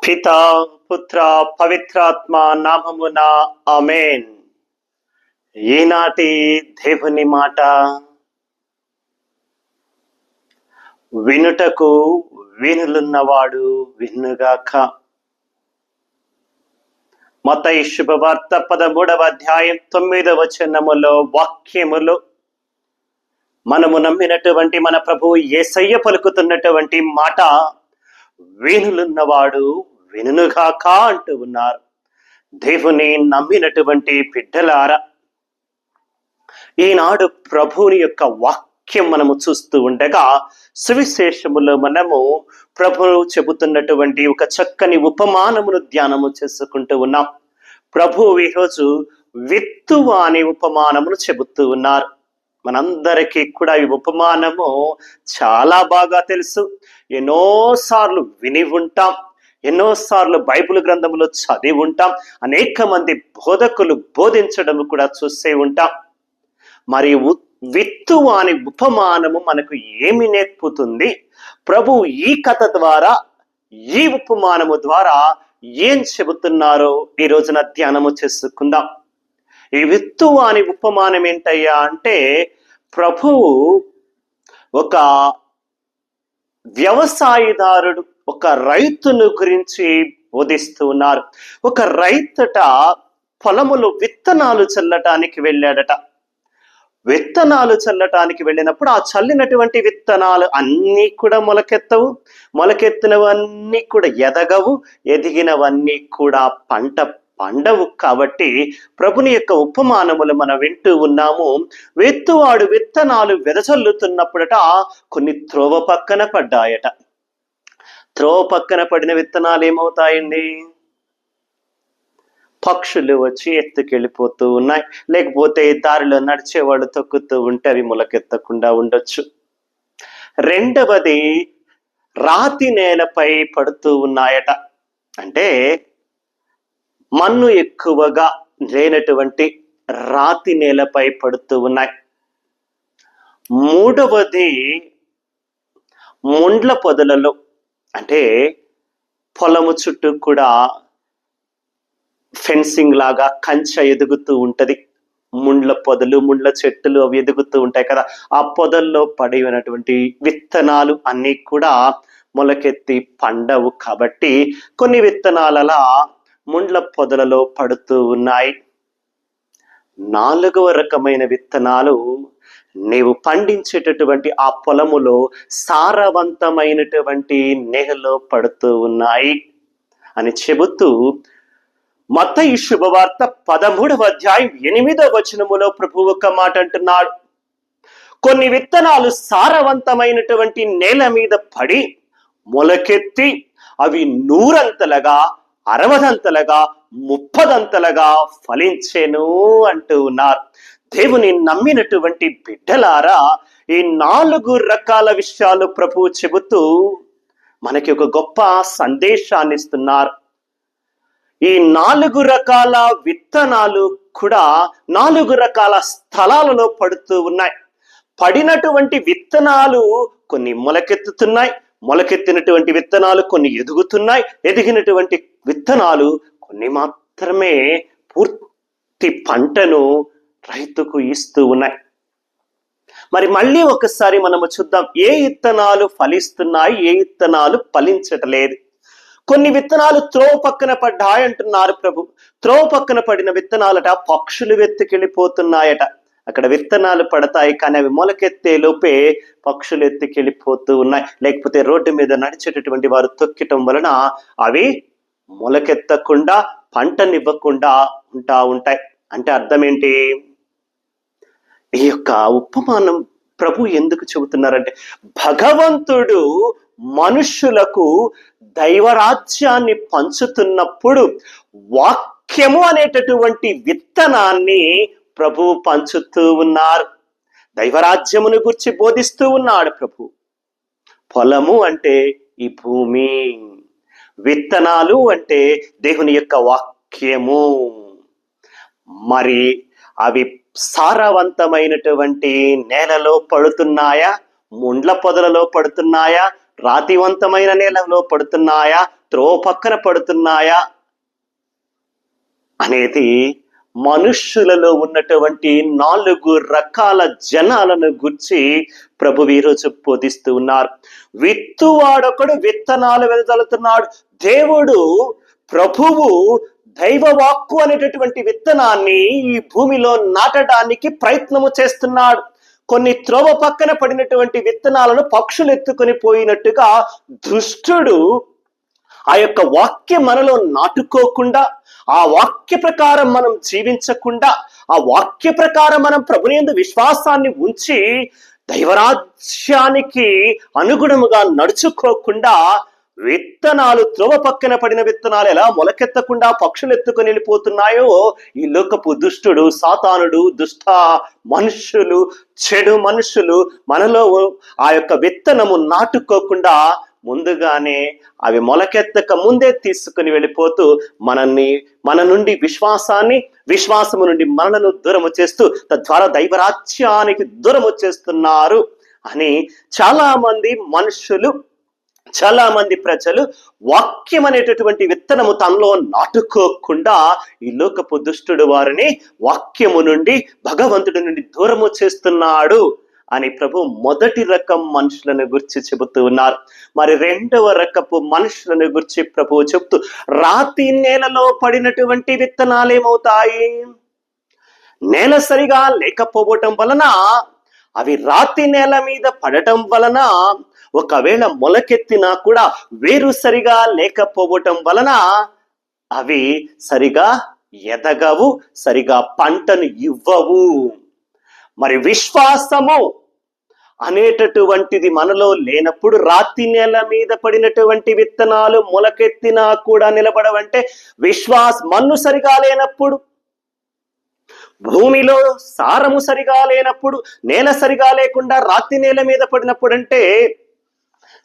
పితా పుత్ర పవిత్రాత్మ నామమున ఆమేన్. ఈనాటి దేవుని మాట వినుటకు వీనులున్నవాడు వినుగాక. మత్తయి శుభవార్త 13వ అధ్యాయం 9వ వచనములో వాక్యములు మనము నమ్మినటువంటి మన ప్రభువు యేసయ్య పలుకుతున్నటువంటి మాట, వీనులున్నవాడు వినుగాక అంటూ ఉన్నారు. దేవుని నమ్మినటువంటి బిడ్డలారా, ఈనాడు ప్రభువుని యొక్క వాక్యం మనము చూస్తూ ఉండగా సువిశేషములో మనము ప్రభువు చెబుతున్నటువంటి ఒక చక్కని ఉపమానమును ధ్యానము చేసుకుంటూ ఉన్నాం. ప్రభువు ఈరోజు విత్తువ అనే ఉపమానమును చెబుతూ ఉన్నారు. మనందరికీ కూడా ఈ ఉపమానము చాలా బాగా తెలుసు. ఎన్నోసార్లు విని ఉంటాం, ఎన్నోసార్లు బైబిల్ గ్రంథంలో చదివి ఉంటాం, అనేక మంది బోధకులు బోధించడం కూడా చూసే ఉంటాం. మరి విత్తువ అనే ఉపమానము మనకు ఏమి నేర్పుతుంది? ప్రభు ఈ కథ ద్వారా, ఈ ఉపమానము ద్వారా ఏం చెబుతున్నారో ఈ రోజున ధ్యానము చేసుకుందాం. ఈ విత్తువ అనే ఉపమానం ఏంటయ్యా అంటే, ప్రభువు ఒక వ్యవసాయదారుడు, ఒక రైతును గురించి బోధిస్తూ ఉన్నారు. ఒక రైతుట పొలములో విత్తనాలు చల్లటానికి వెళ్ళాడట. విత్తనాలు చల్లటానికి వెళ్ళినప్పుడు ఆ చల్లినటువంటి విత్తనాలు అన్నీ కూడా మొలకెత్తవు, మొలకెత్తినవన్నీ కూడా ఎదగవు, ఎదిగినవన్నీ కూడా పంట పండవు. కాబట్టి ప్రభుని యొక్క ఉపమానములు మనం వింటూ ఉన్నాము. విత్తువాడు విత్తనాలు వెదజల్లుతున్నప్పుడట కొన్ని త్రోవ పక్కన పడ్డాయట. త్రోవ పక్కన పడిన విత్తనాలు ఏమవుతాయండి? పక్షులు వచ్చి ఎత్తుకెళ్ళిపోతూ ఉన్నాయి, లేకపోతే దారిలో నడిచేవాళ్ళు తొక్కుతూ ఉంటే అవి మొలకెత్తకుండా ఉండొచ్చు. రెండవది, రాతి నేలపై పడుతూ ఉన్నాయట. అంటే మన్ను ఎక్కువగా లేనటువంటి రాతి నేలపై పడుతూ ఉన్నాయి. మూడవది, ముండ్ల పొదలలో, అంటే పొలము చుట్టూ కూడా ఫెన్సింగ్ లాగా కంచె ఎదుగుతూ ఉంటది. ముండ్ల పొదలు, ముండ్ల చెట్టులు అవి ఎదుగుతూ ఉంటాయి కదా, ఆ పొదల్లో పడి ఉన్నటువంటి విత్తనాలు అన్నీ కూడా మొలకెత్తి పండవు. కాబట్టి కొన్ని విత్తనాలలా ముండ్ల పొదలలో పడుతూ ఉన్నాయి. నాలుగవ రకమైన విత్తనాలు నీవు పండించేటటువంటి ఆ పొలములో సారవంతమైనటువంటి నేలలో పడుతూ ఉన్నాయి అని చెబుతూ మత్తయి శుభవార్త 13వ అధ్యాయం 8వ వచనములో ప్రభువు ఒక మాట అంటున్నాడు. కొన్ని విత్తనాలు సారవంతమైనటువంటి నేల మీద పడి మొలకెత్తి అవి 100 60 30 ఫలించెను అంటూ ఉన్నారు. దేవుని నమ్మినటువంటి బిడ్డలారా, ఈ 4 రకాల విషయాలు ప్రభువు చెబుతూ మనకి ఒక గొప్ప సందేశాన్ని ఇస్తున్నారు. ఈ 4 రకాల విత్తనాలు కూడా 4 రకాల స్థలాలలో పడుతూ ఉన్నాయి. పడినటువంటి విత్తనాలు కొన్ని మొలకెత్తుతున్నాయి, మొలకెత్తినటువంటి విత్తనాలు కొన్ని ఎదుగుతున్నాయి, ఎదిగినటువంటి విత్తనాలు కొన్ని మాత్రమే పూర్తి పంటను రైతుకు ఇస్తూ ఉన్నాయి. మరి మళ్ళీ ఒకసారి మనము చూద్దాం, ఏ విత్తనాలు ఫలిస్తున్నాయి, ఏ విత్తనాలు ఫలించట్లేదు. కొన్ని విత్తనాలు త్రోవ పక్కన పడ్డాయి అంటున్నారు ప్రభు. త్రోవ పక్కన పడిన విత్తనాలట పక్షులు ఎత్తుకెళ్ళిపోతున్నాయట. అక్కడ విత్తనాలు పడతాయి, కానీ అవి మొలకెత్తే లోపే పక్షులు ఎత్తుకెళ్ళిపోతూ ఉన్నాయి. లేకపోతే రోడ్డు మీద నడిచేటటువంటి వారు తొక్కటం వలన అవి మొలకెత్తకుండా పంటనివ్వకుండా ఉంటాయి. అంటే అర్థం ఏంటి? ఈ యొక్క ఉపమానం ప్రభు ఎందుకు చెబుతున్నారంటే, భగవంతుడు మనుష్యులకు దైవరాజ్యాన్ని పంచుతున్నప్పుడు వాక్యము అనేటటువంటి విత్తనాన్ని ప్రభువు పంచుతూ ఉన్నారు. దైవరాజ్యమును గురించి బోధిస్తూ ఉన్నాడు ప్రభు. పొలము అంటే ఈ భూమి, విత్తనాలు అంటే దేవుని యొక్క వాక్యము. మరి అవి సారవంతమైనటువంటి నేలలో పడుతున్నాయా, ముండ్ల పొదలలో పడుతున్నాయా, రాతివంతమైన నేలలో పడుతున్నాయా, త్రోవ పక్కన పడుతున్నాయా అనేది మనుష్యులలో ఉన్నటువంటి 4 రకాల జనాలను గురించి ప్రభువు ఈరోజు బోధిస్తూ ఉన్నారు. విత్తువాడొకడు విత్తనాలు వెదజల్లుతున్నాడు. దేవుడు ప్రభువు దైవవాక్కు అనేటటువంటి విత్తనాన్ని ఈ భూమిలో నాటడానికి ప్రయత్నము చేస్తున్నాడు. కొన్ని త్రోవ పక్కన పడినటువంటి విత్తనాలను పక్షులు ఎత్తుకొని పోయినట్టుగా దుష్టుడు ఆ యొక్క వాక్యం మనలో నాటుకోకుండా, ఆ వాక్య ప్రకారం మనం జీవించకుండా, ఆ వాక్య ప్రకారం మనం ప్రభునందు విశ్వాసాన్ని ఉంచి దైవరాజ్యానికి అనుగుణముగా నడుచుకోకుండా విత్తనాలు త్రోవ పక్కన పడిన విత్తనాలు ఎలా మొలకెత్తకుండా పక్షులు ఎత్తుకొని వెళ్ళిపోతున్నాయో, ఈ లోకపు దుష్టుడు, సాతానుడు, దుష్ట మనుషులు, చెడు మనుషులు మనలో ఆ యొక్క విత్తనము నాటుకోకుండా ముందుగానే అవి మొలకెత్తక ముందే తీసుకుని వెళ్ళిపోతూ మన నుండి విశ్వాసము నుండి మనలను దూరము చేస్తూ తద్వారా దైవరాజ్యానికి దూరము చేస్తున్నారు అని చాలా మంది ప్రజలు వాక్యం అనేటటువంటి విత్తనము తనలో నాటుకోకుండా ఈ లోకపు దుష్టుడు వారిని వాక్యము నుండి, భగవంతుడి నుండి దూరము చేస్తున్నాడు అని ప్రభు మొదటి రకం మనుషులను గురించి చెబుతూ ఉన్నారు. మరి రెండవ రకపు మనుషులను గురించి ప్రభు చెబుతూ, రాతి నేలలో పడినటువంటి విత్తనాలు ఏమవుతాయి? నేల సరిగా లేకపోవటం వలన, అవి రాతి నేల మీద పడటం వలన, ఒకవేళ మొలకెత్తినా కూడా వేరు సరిగా లేకపోవటం వలన అవి సరిగా ఎదగవు, సరిగా పంటను ఇవ్వవు. మరి విశ్వాసము అనేటటువంటిది మనలో లేనప్పుడు, రాతి నేల మీద పడినటువంటి విత్తనాలు మొలకెత్తినా కూడా నిలబడవంటే, మన్ను సరిగా లేనప్పుడు, భూమిలో సారము సరిగా లేనప్పుడు, నేల సరిగా లేకుండా రాతి నేల మీద పడినప్పుడు, అంటే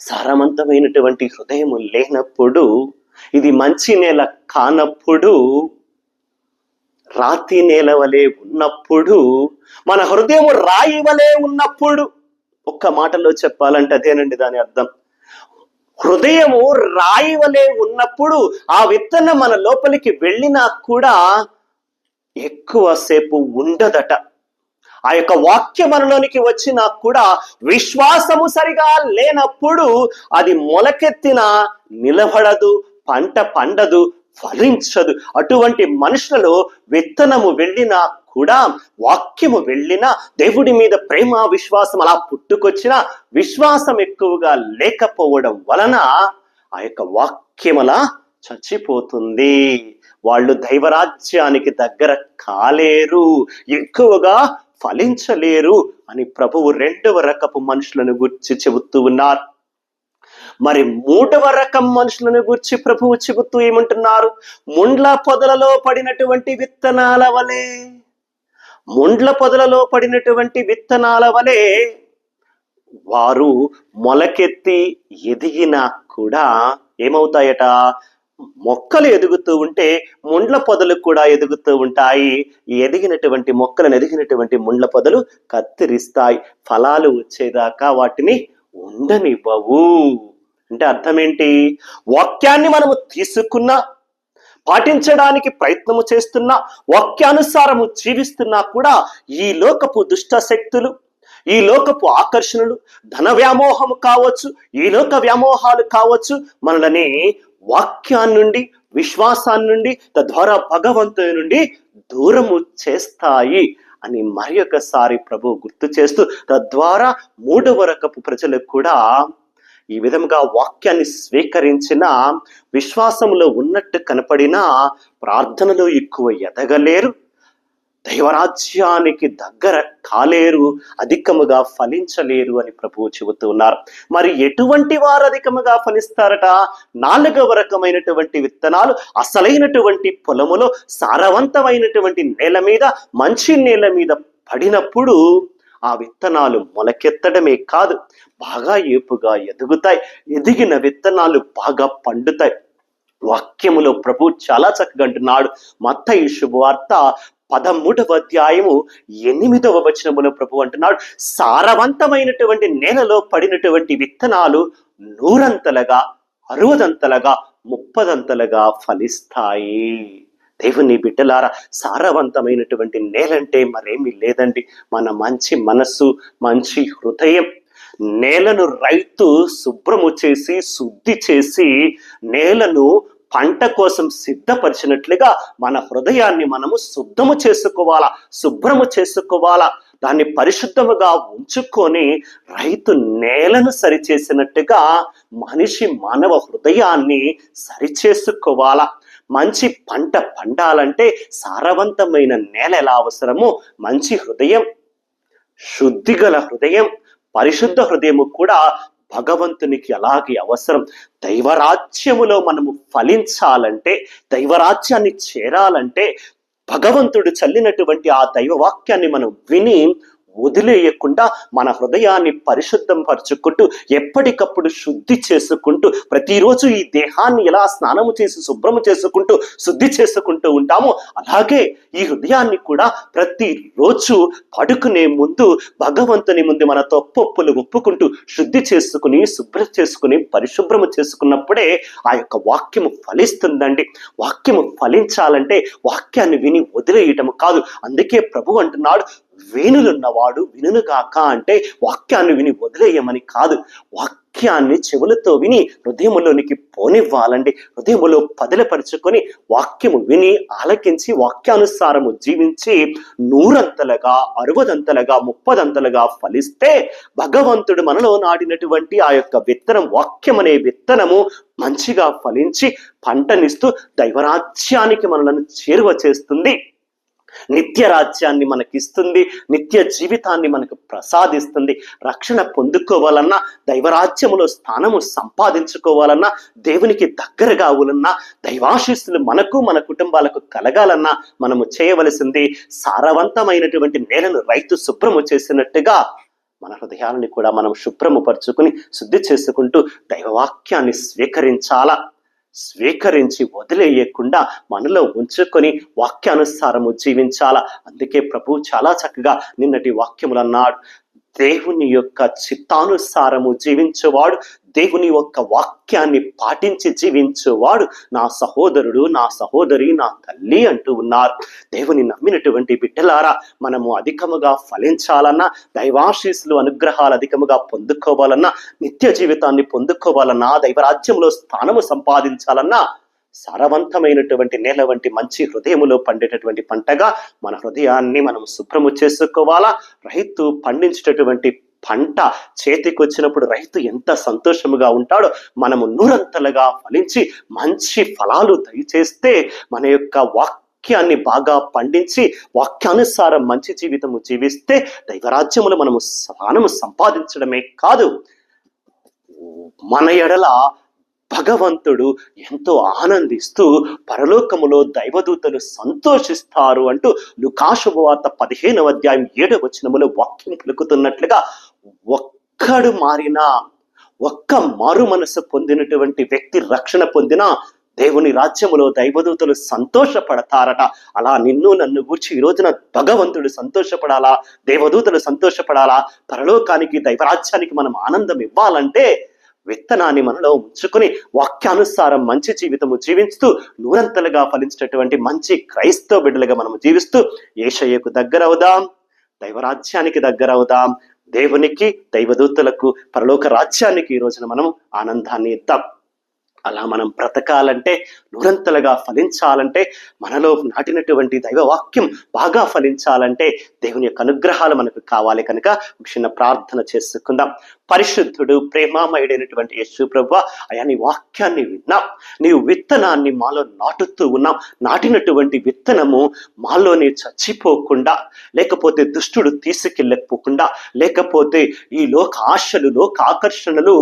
సారవంతమైనటువంటి హృదయము లేనప్పుడు, ఇది మంచి నేల కానప్పుడు, రాతి నేల వలె ఉన్నప్పుడు, మన హృదయము రాయి వలె ఉన్నప్పుడు, ఒక్క మాటలో చెప్పాలంటే అదేనండి దాని అర్థం. హృదయము రాయి వలె ఉన్నప్పుడు ఆ విత్తనం మన లోపలికి వెళ్ళినా కూడా ఎక్కువసేపు ఉండదట. ఆ యొక్క వాక్య మనలోనికి వచ్చినా కూడా విశ్వాసము సరిగా లేనప్పుడు అది మొలకెత్తినా నిలబడదు, పంట పండదు, ఫలించదు. అటువంటి మనుషులలో విత్తనము వెళ్ళినా కూడా, వాక్యము వెళ్ళినా, దేవుడి మీద ప్రేమ విశ్వాసం అలా పుట్టుకొచ్చిన విశ్వాసం ఎక్కువగా లేకపోవడం వలన ఆ యొక్క వాక్యం అలా చచ్చిపోతుంది. వాళ్ళు దైవరాజ్యానికి దగ్గర కాలేరు, ఎక్కువగా ఫలించలేరు అని ప్రభువు రెండవ రకపు మనుషులను గురించి చెబుతూ ఉన్నారు. మరి మూడవ రకం మనుషులను గురించి ప్రభువు చెబుతూ ఏమంటున్నారు? ముండ్ల పొదలలో పడినటువంటి విత్తనాల వలె, ముండ్ల పొదలలో పడినటువంటి విత్తనాల వలె వారు మొలకెత్తి ఎదిగినా కూడా ఏమవుతాయట? మొక్కలు ఎదుగుతూ ఉంటే ముండ్ల పొదలు కూడా ఎదుగుతూ ఉంటాయి. ఎదిగినటువంటి మొక్కలను, ఎదిగినటువంటి ముండ్ల పొదలు కత్తిరిస్తాయి, ఫలాలు వచ్చేదాకా వాటిని ఉండనివ్వవు. అంటే అర్థం ఏంటి? వాక్యాన్ని మనము తీసుకున్నా, పాటించడానికి ప్రయత్నము చేస్తున్నా, వాక్యానుసారము జీవిస్తున్నా కూడా ఈ లోకపు దుష్ట శక్తులు, ఈ లోకపు ఆకర్షణలు, ధన వ్యామోహము కావచ్చు, ఈ లోక వ్యామోహాలు కావచ్చు, మనల్ని వాక్యాన్ని నుండి, విశ్వాసాన్ని నుండి, తద్వారా భగవంతుని నుండి దూరము చేస్తాయి అని మరి ఒకసారి ప్రభు గుర్తు చేస్తూ, తద్వారా మూడవ రకపు ప్రజలకు కూడా ఈ విధంగా వాక్యాన్ని స్వీకరించిన, విశ్వాసంలో ఉన్నట్టు కనపడినా ప్రార్థనలో ఎక్కువ ఎదగలేరు, దైవరాజ్యానికి దగ్గర కాలేరు, అధికముగా ఫలించలేరు అని ప్రభువు చెబుతూ ఉన్నారు. మరి ఎటువంటి వారు అధికముగా ఫలిస్తారట? నాలుగవ రకమైనటువంటి విత్తనాలు అసలైనటువంటి పొలములో, సారవంతమైనటువంటి నేల మీద, మంచి నేల మీద పడినప్పుడు ఆ విత్తనాలు మొలకెత్తడమే కాదు, బాగా ఏపుగా ఎదుగుతాయి. ఎదిగిన విత్తనాలు బాగా పండుతాయి. వాక్యములో ప్రభు చాలా చక్కగా అంటున్నాడు. మత్తయి శుభవార్త 13వ అధ్యాయము 8వ వచనములో ప్రభు అంటున్నాడు, సారవంతమైనటువంటి నేలలో పడినటువంటి విత్తనాలు 100 అంతలుగా, 60 అంతలుగా, ముప్పదంతలుగా ఫలిస్తాయి. దేవుని బిడ్డలారా, సారవంతమైనటువంటి నేలంటే మరేమీ లేదండి, మన మంచి మనస్సు, మంచి హృదయం. నేలను రైతు శుభ్రము చేసి, శుద్ధి చేసి, నేలను పంట కోసం సిద్ధపరిచినట్లుగా మన హృదయాన్ని మనము శుభ్రము చేసుకోవాలా. దాన్ని పరిశుద్ధముగా ఉంచుకొని రైతు నేలను సరిచేసినట్టుగా మనిషి మానవ హృదయాన్ని సరిచేసుకోవాలా. మంచి పంట పండాలంటే సారవంతమైన నేల ఎలా అవసరమో, మంచి హృదయం, శుద్ధిగల హృదయం, పరిశుద్ధ హృదయము కూడా భగవంతునికి అలాగే అవసరం. దైవరాజ్యములో మనము ఫలించాలంటే, దైవరాజ్యాన్ని చేరాలంటే, భగవంతుడు చల్లినటువంటి ఆ దైవవాక్యాన్ని మనం విని వదిలేయకుండా మన హృదయాన్ని పరిశుద్ధం పరుచుకుంటూ, ఎప్పటికప్పుడు శుద్ధి చేసుకుంటూ, ప్రతిరోజు ఈ దేహాన్ని ఎలా స్నానము చేసి శుభ్రము చేసుకుంటూ శుద్ధి చేసుకుంటూ ఉంటామో, అలాగే ఈ హృదయాన్ని కూడా ప్రతిరోజు పడుకునే ముందు భగవంతుని ముందు మన తప్పొప్పులు ఒప్పుకుంటూ శుద్ధి చేసుకుని, శుభ్రం చేసుకుని, పరిశుభ్రము చేసుకున్నప్పుడే ఆ యొక్క వాక్యము ఫలిస్తుందండి. వాక్యము ఫలించాలంటే వాక్యాన్ని విని వదిలేయటము కాదు. అందుకే ప్రభు అంటున్నాడు, వేణులున్నవాడు వినుగాక అంటే వాక్యాన్ని విని వదిలేయమని కాదు, వాక్యాన్ని చెవులతో విని హృదయములోనికి పోనివ్వాలండి. హృదయములో పదిలపరుచుకొని వాక్యము విని ఆలకించి వాక్యానుసారము జీవించి 100 60 30 ఫలిస్తే భగవంతుడు మనలో నాటినటువంటి ఆ యొక్క విత్తనం, వాక్యం అనే విత్తనము మంచిగా ఫలించి పంటనిస్తూ దైవరాజ్యానికి మనలను చేరువ చేస్తుంది, నిత్య రాజ్యాన్ని మనకిస్తుంది, నిత్య జీవితాన్ని మనకు ప్రసాదిస్తుంది. రక్షణ పొందుకోవాలన్నా, దైవరాజ్యములో స్థానము సంపాదించుకోవాలన్నా, దేవునికి దగ్గర కావాలన్నా, దైవాశీస్సులు మనకు మన కుటుంబాలకు కలగాలన్నా మనము చేయవలసింది సారవంతమైనటువంటి నేలను రైతు శుభ్రము చేసినట్టుగా మన హృదయాలని కూడా మనం శుభ్రము పరుచుకుని శుద్ధి చేసుకుంటూ దైవవాక్యాన్ని స్వీకరించి వదిలేయకుండా మనలో ఉంచుకొని వాక్యానుసారము జీవించాలా. అందుకే ప్రభు చాలా చక్కగా నిన్నటి వాక్యములు అన్నాడు, దేవుని యొక్క చిత్తానుసారము జీవించేవాడు, దేవుని యొక్క వాక్యాన్ని పాటించి జీవించేవాడు నా సహోదరుడు, నా సహోదరి, నా తల్లి అంటూ ఉన్నారు. దేవుని నమ్మినటువంటి బిడ్డలారా, మనము అధికముగా ఫలించాలన్నా, దైవాశీస్సులు అనుగ్రహాలు అధికముగా పొందుకోవాలన్నా, నిత్య జీవితాన్ని పొందుకోవాలన్నా, దైవరాజ్యంలో స్థానము సంపాదించాలన్నా, సారవంతమైనటువంటి నేల వంటి మంచి హృదయములో పండేటటువంటి పంటగా మన హృదయాన్ని మనం శుభ్రము చేసుకోవాలా. రైతు పండించేటటువంటి పంట చేతికి వచ్చినప్పుడు రైతు ఎంత సంతోషముగా ఉంటాడో, మనము 100 ఫలించి మంచి ఫలాలు దయచేస్తే మన యొక్క వాక్యాన్ని బాగా పండించి వాక్యానుసారం మంచి జీవితము జీవిస్తే దైవరాజ్యములో మనము స్థానము సంపాదించడమే కాదు, మన ఎడల భగవంతుడు ఎంతో ఆనందిస్తూ పరలోకములో దైవదూతలు సంతోషిస్తారు అంటూ లూకాసు వార్త 15వ అధ్యాయం 7వ వచనములో వాక్యం పలుకుతున్నట్లుగా, ఒక్కడు మారినా, ఒక్క మారు మనసు పొందినటువంటి వ్యక్తి రక్షణ పొందినా దేవుని రాజ్యములో దైవదూతలు సంతోషపడతారట. అలా నిన్ను నన్ను గూర్చి ఈ రోజున భగవంతుడు సంతోషపడాలా, దేవదూతలు సంతోషపడాలా, పరలోకానికి దైవరాజ్యానికి మనం ఆనందం ఇవ్వాలంటే విత్తనాన్ని మనలో ఉంచుకుని వాక్యానుసారం మంచి జీవితము జీవిస్తూ 100 ఫలించేటటువంటి మంచి క్రైస్తవ బిడ్డలుగా మనము జీవిస్తూ యేషయ్యకు దగ్గర అవుదాం, దైవరాజ్యానికి దగ్గర అవుదాం, దేవునికి, దైవదూతలకు, పరలోక రాజ్యానికి ఈ రోజున మనం ఆనందాన్ని ఇద్దాం. అలా మనం బ్రతకాలంటే, 100 ఫలించాలంటే, మనలో నాటినటువంటి దైవవాక్యం బాగా ఫలించాలంటే దేవుని యొక్క అనుగ్రహాలు మనకు కావాలి. కనుక ఒక చిన్న ప్రార్థన చేసుకుందాం. పరిశుద్ధుడు, ప్రేమామయుడైనటువంటి యేసు ప్రభువా, అయా నీ వాక్యాన్ని విన్నాం, నీవు విత్తనాన్ని మాలో నాటుతూ ఉన్నాం. నాటినటువంటి విత్తనము మాలోనే చచ్చిపోకుండా, లేకపోతే దుష్టుడు తీసుకెళ్ళకపోకుండా, లేకపోతే ఈ లోక ఆశలు, లోక ఆకర్షణలు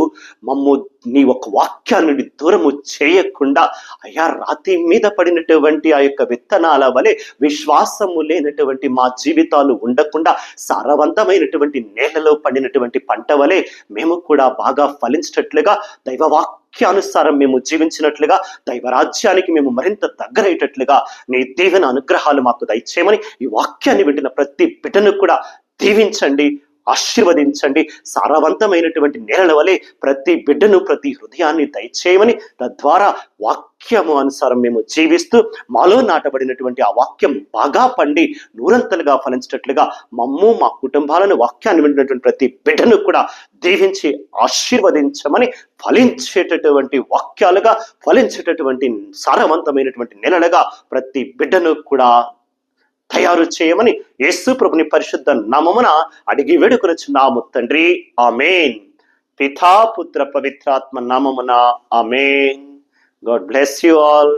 మమ్ము నీ ఒక వాక్యాన్ని దూరము చేయకుండా, అయా రాతి మీద పడినటువంటి ఆ యొక్క విత్తనాల వలె విశ్వాసము లేనటువంటి మా జీవితాలు ఉండకుండా సారవంతమైనటువంటి నేలలో పడినటువంటి పంట వలె మేము కూడా బాగా ఫలించేటట్లుగా, దైవవాక్యానుసారం మేము జీవించినట్లుగా, దైవరాజ్యానికి మేము మరింత దగ్గరయ్యేటట్లుగా నీ దీవెన అనుగ్రహాలు మాకు దయచేయమని ఈ వాక్యాన్ని వింటున్న ప్రతి బిడ్డను కూడా దీవించండి, ఆశీర్వదించండి. సారవంతమైనటువంటి నేలల వలె ప్రతి బిడ్డను, ప్రతి హృదయాన్ని దయచేయమని, తద్వారా వాక్యము అనుసారం మేము జీవిస్తూ మాలో నాటబడినటువంటి ఆ వాక్యం బాగా పండి నూరంతలుగా ఫలించేటట్లుగా మమ్ము, మా కుటుంబాలను, వాక్యాన్ని వింటున్నటువంటి ప్రతి బిడ్డను కూడా దీవించి ఆశీర్వదించమని, ఫలించేటటువంటి వాక్యాలుగా, ఫలించేటటువంటి సారవంతమైనటువంటి నెలలుగా ప్రతి బిడ్డను కూడా తయారు చేయమని యేసు ప్రభుని పరిశుద్ధ నామమున అడిగి వేడుకొనుచున్నాము తండ్రి. ఆమేన్. పితా పుత్ర పవిత్రాత్మ నామమున ఆమేన్. God bless you all.